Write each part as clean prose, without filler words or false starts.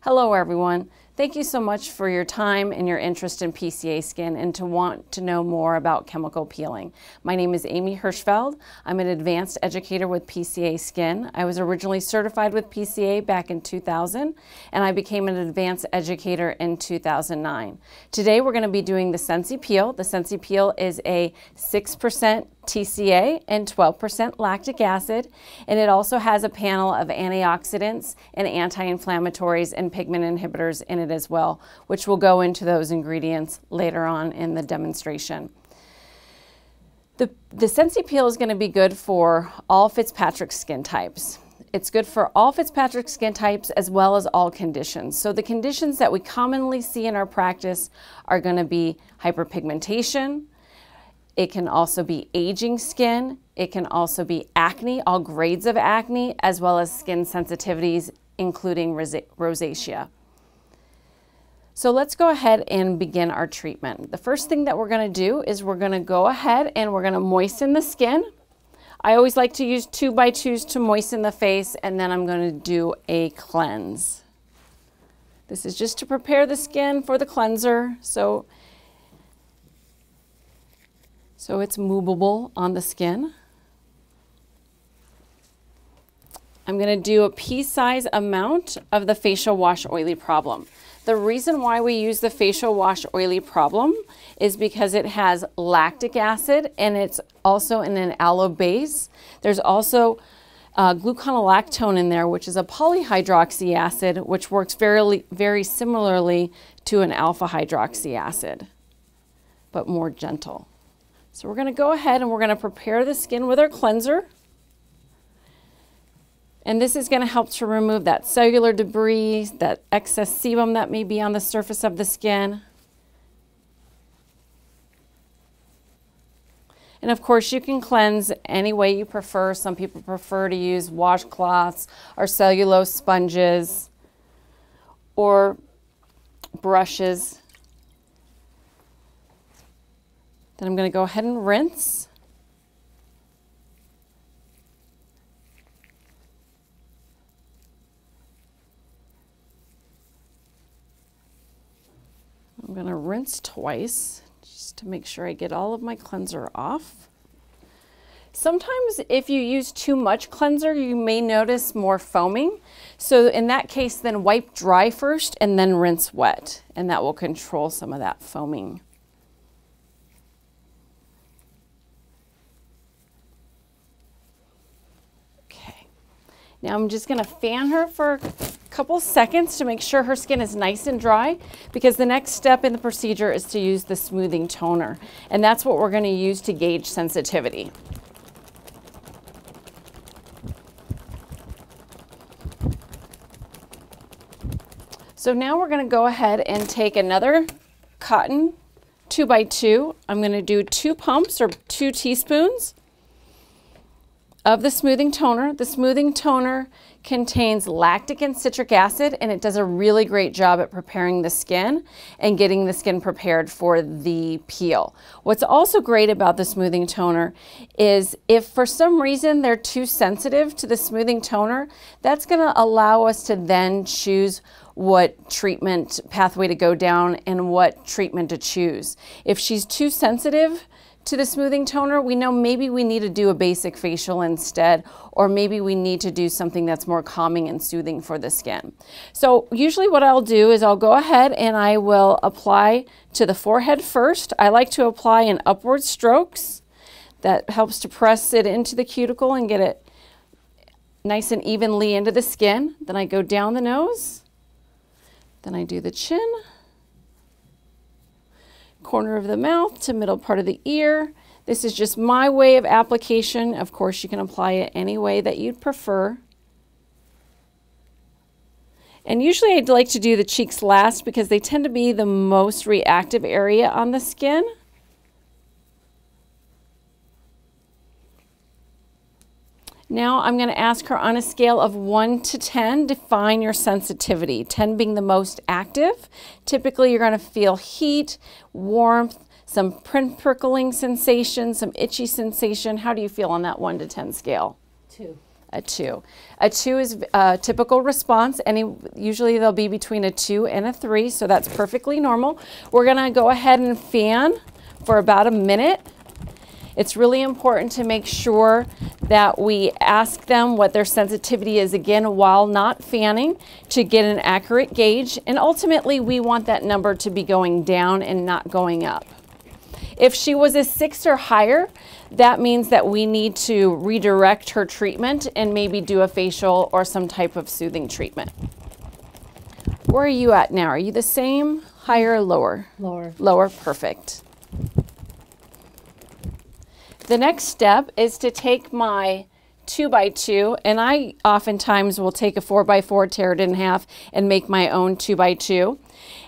Hello everyone. Thank you so much for your time and your interest in PCA skin and to want to know more about chemical peeling. My name is Amy Hirschfeld. I'm an advanced educator with PCA Skin. I was originally certified with PCA back in 2000 and I became an advanced educator in 2009. Today we're going to be doing the Sensi peel. The Sensi peel is a 6% TCA and 12% lactic acid, and it also has a panel of antioxidants and anti-inflammatories and pigment inhibitors in it as well, which will go into those ingredients later on in the demonstration. The Sensi peel is going to be good for all Fitzpatrick skin types. It's good for all Fitzpatrick skin types as well as all conditions. So the conditions that we commonly see in our practice are going to be hyperpigmentation. It can also be aging skin. It can also be acne, all grades of acne, as well as skin sensitivities, including rosacea. So let's go ahead and begin our treatment. The first thing that we're going to do is we're going to go ahead and we're going to moisten the skin. I always like to use 2x2s to moisten the face, and then I'm going to do a cleanse. This is just to prepare the skin for the cleanser. So it's movable on the skin. I'm going to do a pea-size amount of the facial wash oily problem. The reason why we use the facial wash oily problem is because it has lactic acid and it's also in an aloe base. There's also gluconolactone in there, which is a polyhydroxy acid, which works very similarly to an alpha hydroxy acid, but more gentle. So we're going to go ahead and we're going to prepare the skin with our cleanser. And this is going to help to remove that cellular debris, that excess sebum that may be on the surface of the skin. And of course you can cleanse any way you prefer. Some people prefer to use washcloths or cellulose sponges or brushes. Then I'm going to go ahead and rinse. I'm going to rinse twice just to make sure I get all of my cleanser off. Sometimes if you use too much cleanser, you may notice more foaming. So in that case, then wipe dry first and then rinse wet, and that will control some of that foaming. Now I'm just going to fan her for a couple seconds to make sure her skin is nice and dry, because the next step in the procedure is to use the smoothing toner, and that's what we're going to use to gauge sensitivity. So now we're going to go ahead and take another cotton 2x2. I'm going to do 2 pumps or 2 teaspoons of the smoothing toner. The smoothing toner contains lactic and citric acid, and it does a really great job at preparing the skin and getting the skin prepared for the peel. What's also great about the smoothing toner is if for some reason they're too sensitive to the smoothing toner, that's going to allow us to then choose what treatment pathway to go down and what treatment to choose. If she's too sensitive to the smoothing toner, we know maybe we need to do a basic facial instead, or maybe we need to do something that's more calming and soothing for the skin. So usually what I'll do is I'll go ahead and I will apply to the forehead first. I like to apply in upward strokes. That helps to press it into the cuticle and get it nice and evenly into the skin. Then I go down the nose. Then I do the chin, corner of the mouth to middle part of the ear. This is just my way of application. Of course, you can apply it any way that you'd prefer. And usually I'd like to do the cheeks last because they tend to be the most reactive area on the skin. Now I'm going to ask her on a scale of 1 to 10, define your sensitivity. 10 being the most active. Typically you're going to feel heat, warmth, some prickling sensation, some itchy sensation. How do you feel on that 1 to 10 scale? 2. A 2. A 2 is a typical response. Usually they'll be between a 2 and a 3, so that's perfectly normal. We're gonna go ahead and fan for about a minute. It's really important to make sure that we ask them what their sensitivity is again while not fanning to get an accurate gauge. And ultimately we want that number to be going down and not going up. If she was a 6 or higher, that means that we need to redirect her treatment and maybe do a facial or some type of soothing treatment. Where are you at now? Are you the same, higher, or lower? Lower. Lower, perfect. The next step is to take my 2x2, and I oftentimes will take a 4x4, tear it in half, and make my own 2x2.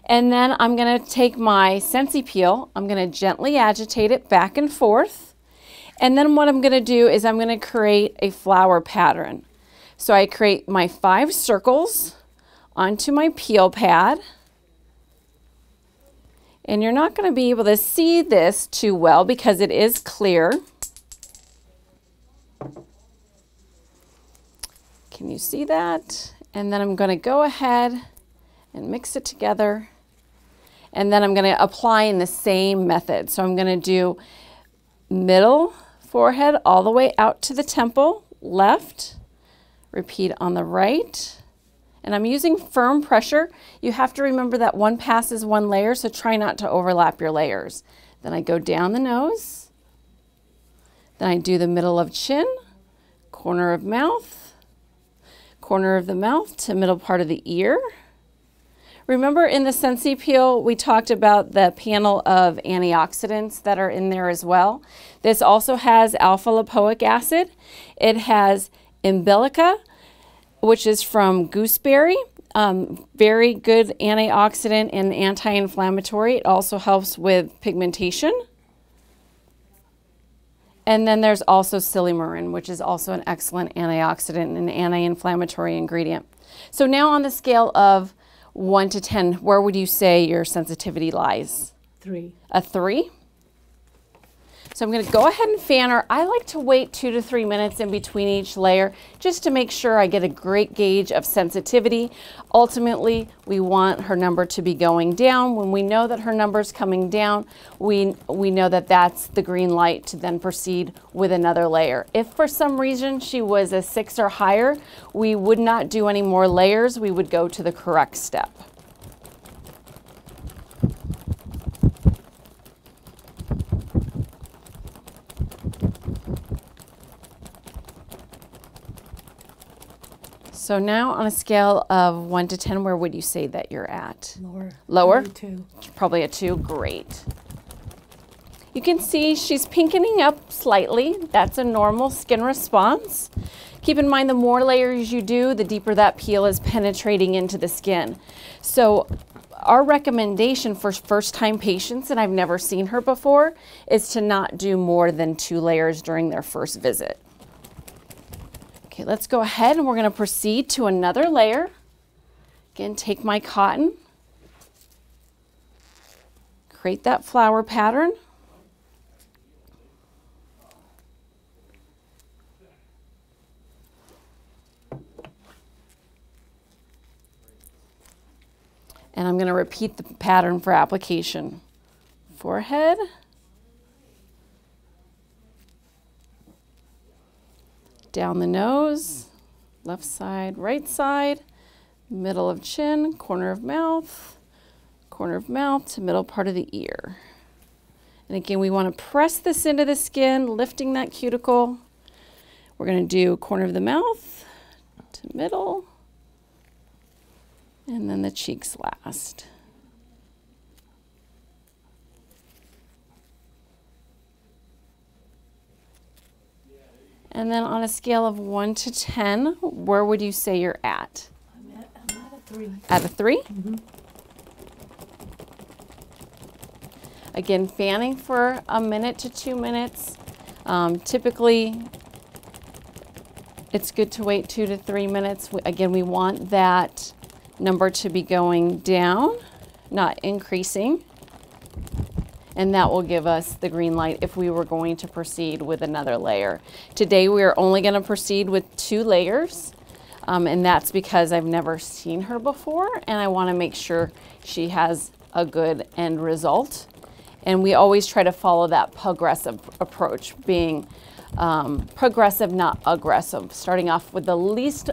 And then I'm going to take my Sensi peel, I'm going to gently agitate it back and forth. And then what I'm going to do is I'm going to create a flower pattern. So I create my 5 circles onto my peel pad. And you're not going to be able to see this too well because it is clear. Can you see that? And then I'm going to go ahead and mix it together. And then I'm going to apply in the same method. So I'm going to do middle forehead all the way out to the temple, left, repeat on the right. And I'm using firm pressure. You have to remember that one pass is one layer, so try not to overlap your layers. Then I go down the nose. Then I do the middle of chin, corner of mouth, corner of the mouth to middle part of the ear. Remember in the Sensi peel, we talked about the panel of antioxidants that are in there as well. This also has alpha lipoic acid. It has umbilica, which is from gooseberry. Very good antioxidant and anti-inflammatory. It also helps with pigmentation. And then there's also silymarin, which is also an excellent antioxidant and anti-inflammatory ingredient. So now on the scale of 1 to 10, where would you say your sensitivity lies? 3. A 3? So I'm going to go ahead and fan her. I like to wait 2 to 3 minutes in between each layer just to make sure I get a great gauge of sensitivity. Ultimately, we want her number to be going down. When we know that her number is coming down, we know that that's the green light to then proceed with another layer. If for some reason she was a 6 or higher, we would not do any more layers. We would go to the correct step. So now on a scale of 1 to 10, where would you say that you're at? Lower. Lower? 2. Probably a 2, great. You can see she's pinkening up slightly. That's a normal skin response. Keep in mind the more layers you do, the deeper that peel is penetrating into the skin. So our recommendation for first-time patients, and I've never seen her before, is to not do more than 2 layers during their first visit. Okay, let's go ahead and we're going to proceed to another layer. Again, take my cotton, create that flower pattern. And I'm going to repeat the pattern for application. Forehead. Down the nose, left side, right side, middle of chin, corner of mouth to middle part of the ear. And again, we want to press this into the skin, lifting that cuticle. We're going to do corner of the mouth to middle, and then the cheeks last. And then on a scale of 1 to 10, where would you say you're at? I'm at a 3. At a 3? Mm-hmm. Again, fanning for a minute to 2 minutes. Typically, it's good to wait 2 to 3 minutes. Again, we want that number to be going down, not increasing. and that will give us the green light if we were going to proceed with another layer. Today we are only going to proceed with 2 layers, and that's because I've never seen her before, and I want to make sure she has a good end result. And we always try to follow that progressive approach, being progressive, not aggressive, starting off with the least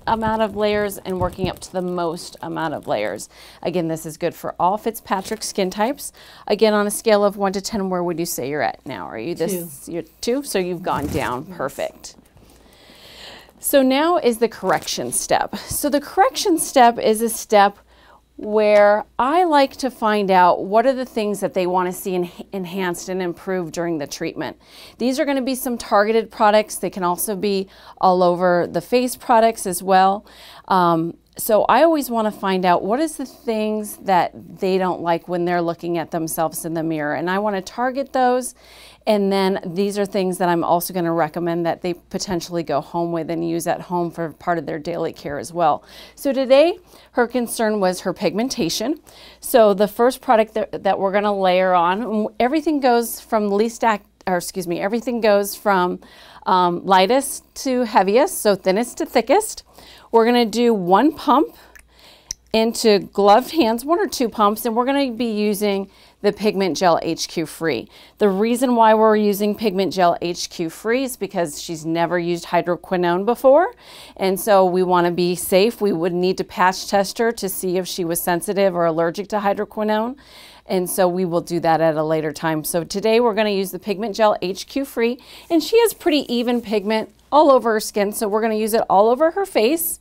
amount of layers and working up to the most amount of layers. Again, this is good for all Fitzpatrick skin types. Again, on a scale of 1 to 10, where would you say you're at now? Are you this? 2. You're 2, so you've gone down. Yes. Perfect. So now is the correction step. So the correction step is a step where I like to find out what are the things that they want to see enhanced and improved during the treatment. These are going to be some targeted products. They can also be all over the face products as well. So I always want to find out what is the things that they don't like when they're looking at themselves in the mirror. And I want to target those. And then these are things that I'm also going to recommend that they potentially go home with and use at home for part of their daily care as well. So today, her concern was her pigmentation. So the first product that we're going to layer on, everything goes from everything goes from lightest to heaviest, so thinnest to thickest. We're going to do 1 pump into gloved hands, 1 or 2 pumps, and we're going to be using the Pigment Gel HQ Free. The reason why we're using Pigment Gel HQ Free is because she's never used hydroquinone before, and so we want to be safe. We would need to patch test her to see if she was sensitive or allergic to hydroquinone, and so we will do that at a later time. So today we're going to use the Pigment Gel HQ Free, and she has pretty even pigment all over her skin, so we're going to use it all over her face.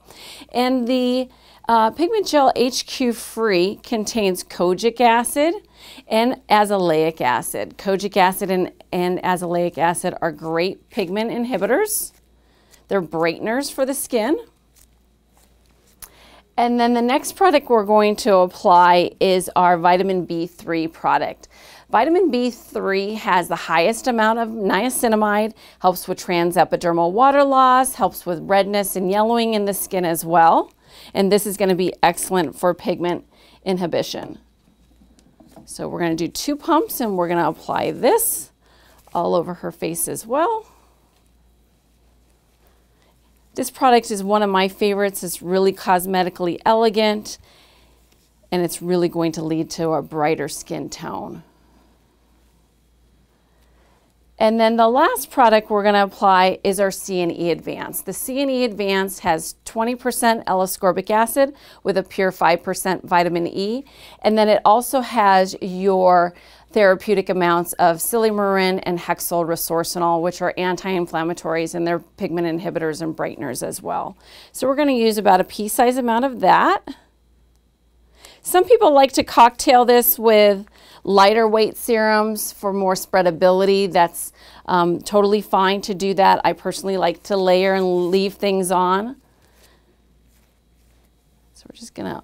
And the Pigment Gel HQ Free contains kojic acid and azelaic acid. Kojic acid and azelaic acid are great pigment inhibitors. They're brighteners for the skin. And then the next product we're going to apply is our vitamin B3 product. Vitamin B3 has the highest amount of niacinamide, helps with transepidermal water loss, helps with redness and yellowing in the skin as well. And this is going to be excellent for pigment inhibition. So we're going to do 2 pumps, and we're going to apply this all over her face as well. This product is one of my favorites. It's really cosmetically elegant, and it's really going to lead to a brighter skin tone. And then the last product we're going to apply is our C&E Advanced. The C&E Advanced has 20% L-ascorbic acid with a pure 5% vitamin E. And then it also has your therapeutic amounts of silymarin and hexyl resorcinol, which are anti-inflammatories, and they're pigment inhibitors and brighteners as well. So we're going to use about a pea-sized amount of that. Some people like to cocktail this with lighter weight serums for more spreadability. That's totally fine to do that. I personally like to layer and leave things on. So we're just going to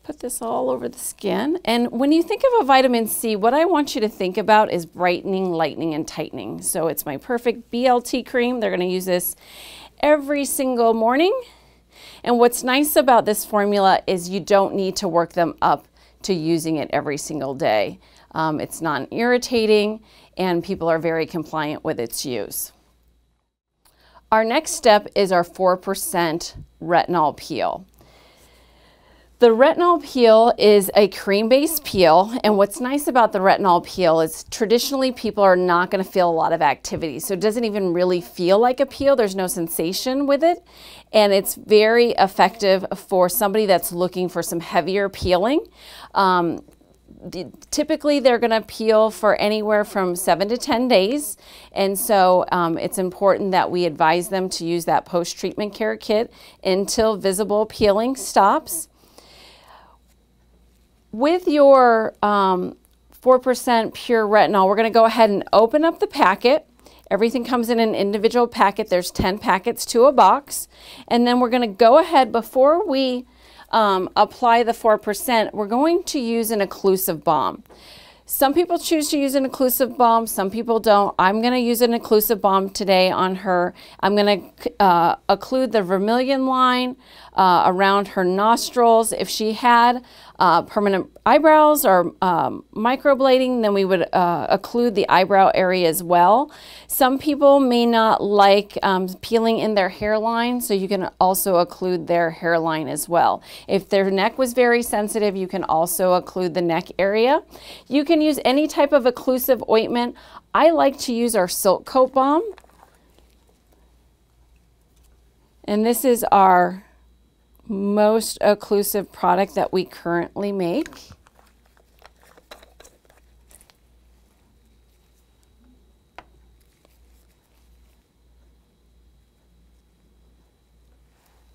put this all over the skin. And when you think of a vitamin C, what I want you to think about is brightening, lightening, and tightening. So it's my perfect BLT cream. They're going to use this every single morning. And what's nice about this formula is you don't need to work them up to using it every single day. It's non-irritating, and people are very compliant with its use. Our next step is our 4% retinol peel. The retinol peel is a cream-based peel, and what's nice about the retinol peel is traditionally people are not going to feel a lot of activity, so it doesn't even really feel like a peel. There's no sensation with it, and it's very effective for somebody that's looking for some heavier peeling. Typically they're going to peel for anywhere from 7 to 10 days, and so it's important that we advise them to use that post-treatment care kit until visible peeling stops. With your 4% pure retinol, we're going to go ahead and open up the packet. Everything comes in an individual packet. There's 10 packets to a box. And then we're going to go ahead, before we apply the 4%, we're going to use an occlusive balm. Some people choose to use an occlusive balm, some people don't. I'm going to use an occlusive balm today on her. I'm going to occlude the vermilion line around her nostrils. If she had permanent eyebrows or microblading, then we would occlude the eyebrow area as well. Some people may not like peeling in their hairline, so you can also occlude their hairline as well. If their neck was very sensitive, you can also occlude the neck area. You can use any type of occlusive ointment. I like to use our Silk Coat Balm. And this is our most occlusive product that we currently make.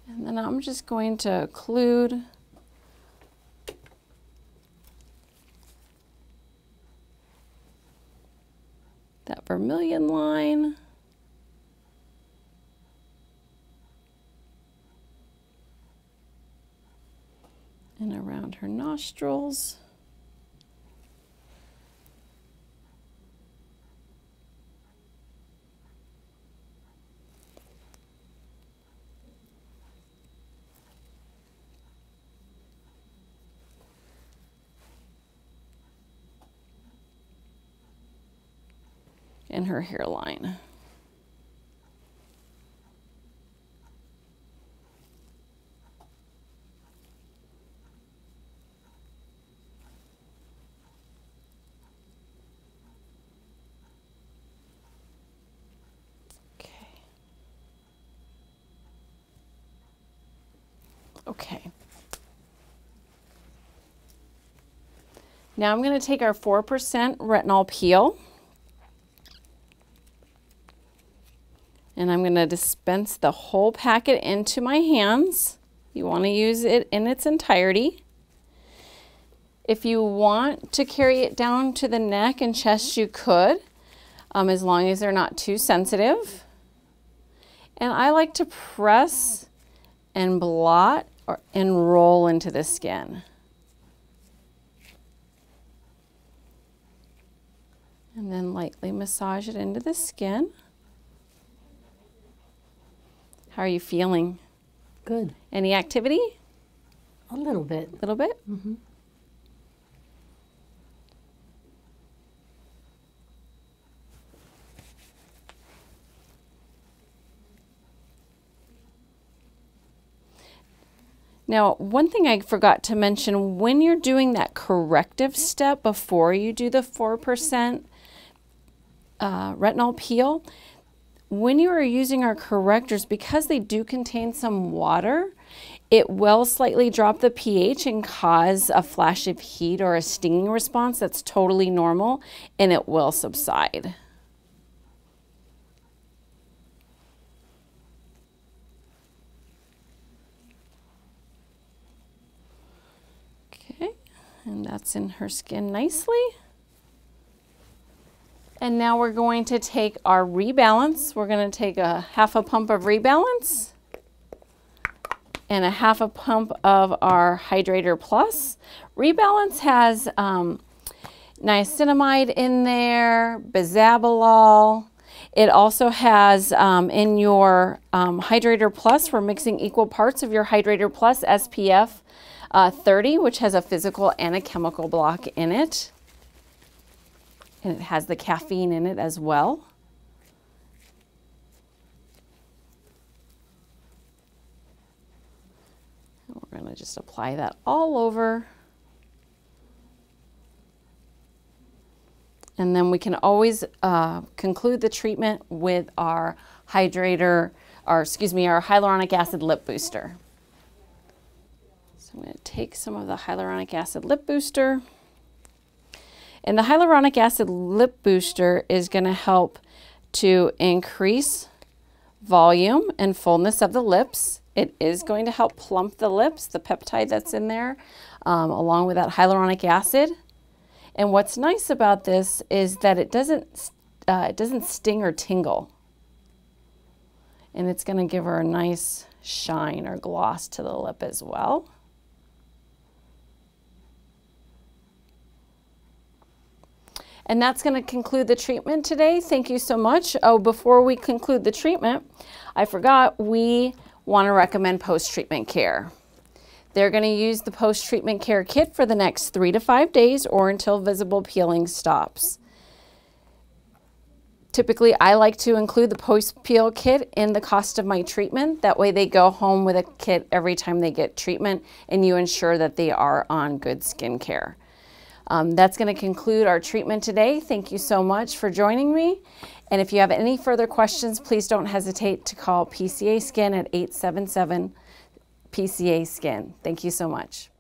And then I'm just going to occlude that vermilion line. And around her nostrils. And her hairline. Okay. Now I'm going to take our 4% retinol peel and I'm going to dispense the whole packet into my hands. You want to use it in its entirety. If you want to carry it down to the neck and chest, you could, as long as they're not too sensitive. And I like to press and blot and roll into the skin. And then lightly massage it into the skin. How are you feeling? Good. Any activity? A little bit. A little bit? Mm-hmm. Now, one thing I forgot to mention, when you're doing that corrective step before you do the 4% retinol peel, when you are using our correctors, because they do contain some water, it will slightly drop the pH and cause a flash of heat or a stinging response. That's totally normal, and it will subside. And that's in her skin nicely. And now we're going to take our Rebalance. We're going to take a half a pump of Rebalance and a half a pump of our Hydrator Plus. Rebalance has niacinamide in there, bisabolol. It also has in your Hydrator Plus, we're mixing equal parts of your Hydrator Plus SPF 30, which has a physical and a chemical block in it. And it has the caffeine in it as well. And we're going to just apply that all over. And then we can always conclude the treatment with our hydrator, or excuse me, our hyaluronic acid lip booster. I'm going to take some of the hyaluronic acid lip booster. And the hyaluronic acid lip booster is going to help to increase volume and fullness of the lips. It is going to help plump the lips, the peptide that's in there, along with that hyaluronic acid. And what's nice about this is that it doesn't sting or tingle. And it's going to give her a nice shine or gloss to the lip as well. And that's going to conclude the treatment today. Thank you so much. Oh, before we conclude the treatment, I forgot we want to recommend post-treatment care. They're going to use the post-treatment care kit for the next 3 to 5 days or until visible peeling stops. Typically, I like to include the post-peel kit in the cost of my treatment. That way they go home with a kit every time they get treatment, and you ensure that they are on good skincare. That's going to conclude our treatment today. Thank you so much for joining me. And if you have any further questions, please don't hesitate to call PCA Skin at 877-PCA Skin. Thank you so much.